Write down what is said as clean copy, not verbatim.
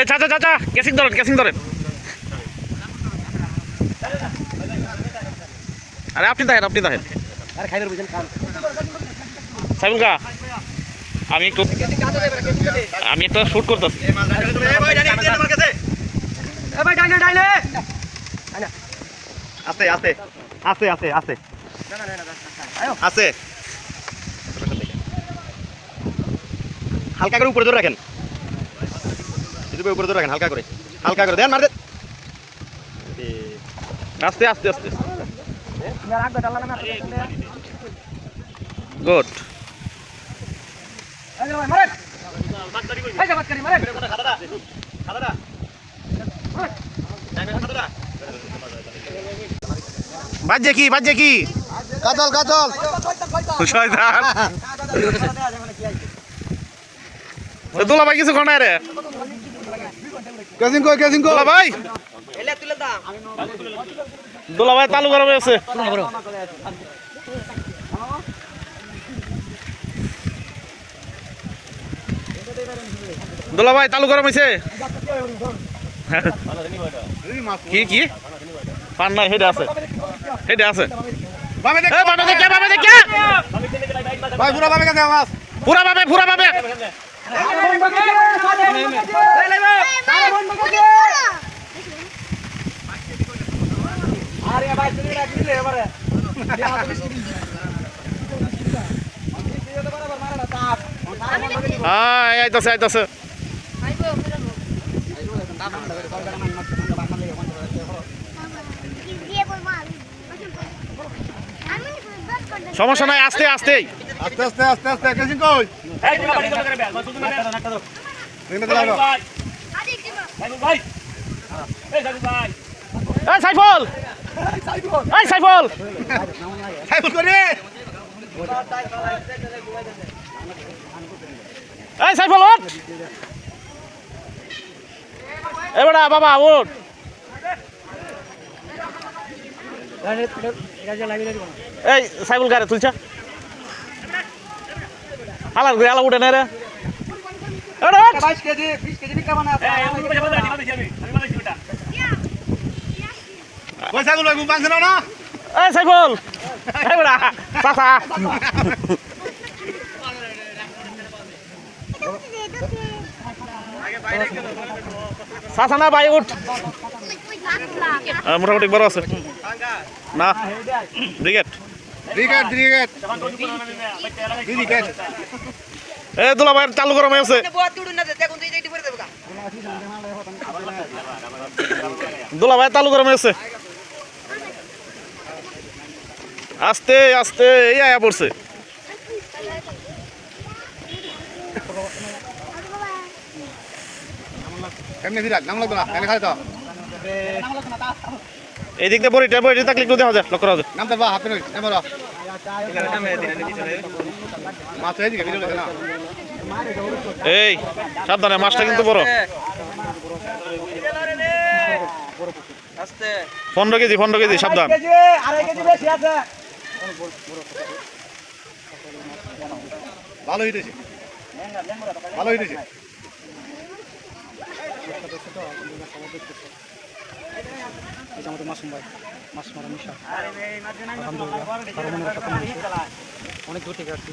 চাচা চাচা কেসিং ধরেন আরে আপনি দেখেন সাইবুল কা আমি একটা শুট করতেছি আছে হালকা করে উপরে ধরে রাখেন উপরে ধরে রাখেন হালকা করে দেন মার দেন আস্তে গুড বাজে কি কাতল শয়তান দুলা ভাই কিছু কোনা রে কেসিং দুলা ভাই তালু গরম আছে দুলা ভাই তালু গরম হইছে কি পান নাই হেডে আছে বাবে দেখে ভাই পুরা বাবে কাছে আওয়াজ পুরা বাবে আরে ভাই তুমি রাখলে এবারে আইতাছে সমস্যা নাই আস্তে কেসিং কই সাইফুল করে সাইফুল ওঠ এবারে বাবা ওঠ এই সাইফুল গাড়ি তুলছা আলা উঠে না রে সাইফুল চাচা না ভাই উঠ মোটামুটি বড় আছে না ব্রিগেড এ দুলা ভাই চালু গরম আছে দুলা ভাই চালু গরম আছে আস্তে এই আয়া পড়ছে এই দিক দিয়ে বড়ি থাকলে একটু দেখা যায় লক্ষ্য করা যায় এই সাবধানে মাছটা কিন্তু বড় 15 কেজি সাবধান ভালো হইতেছে মাছ মারা মিশা অনেক দূর থেকে আসছি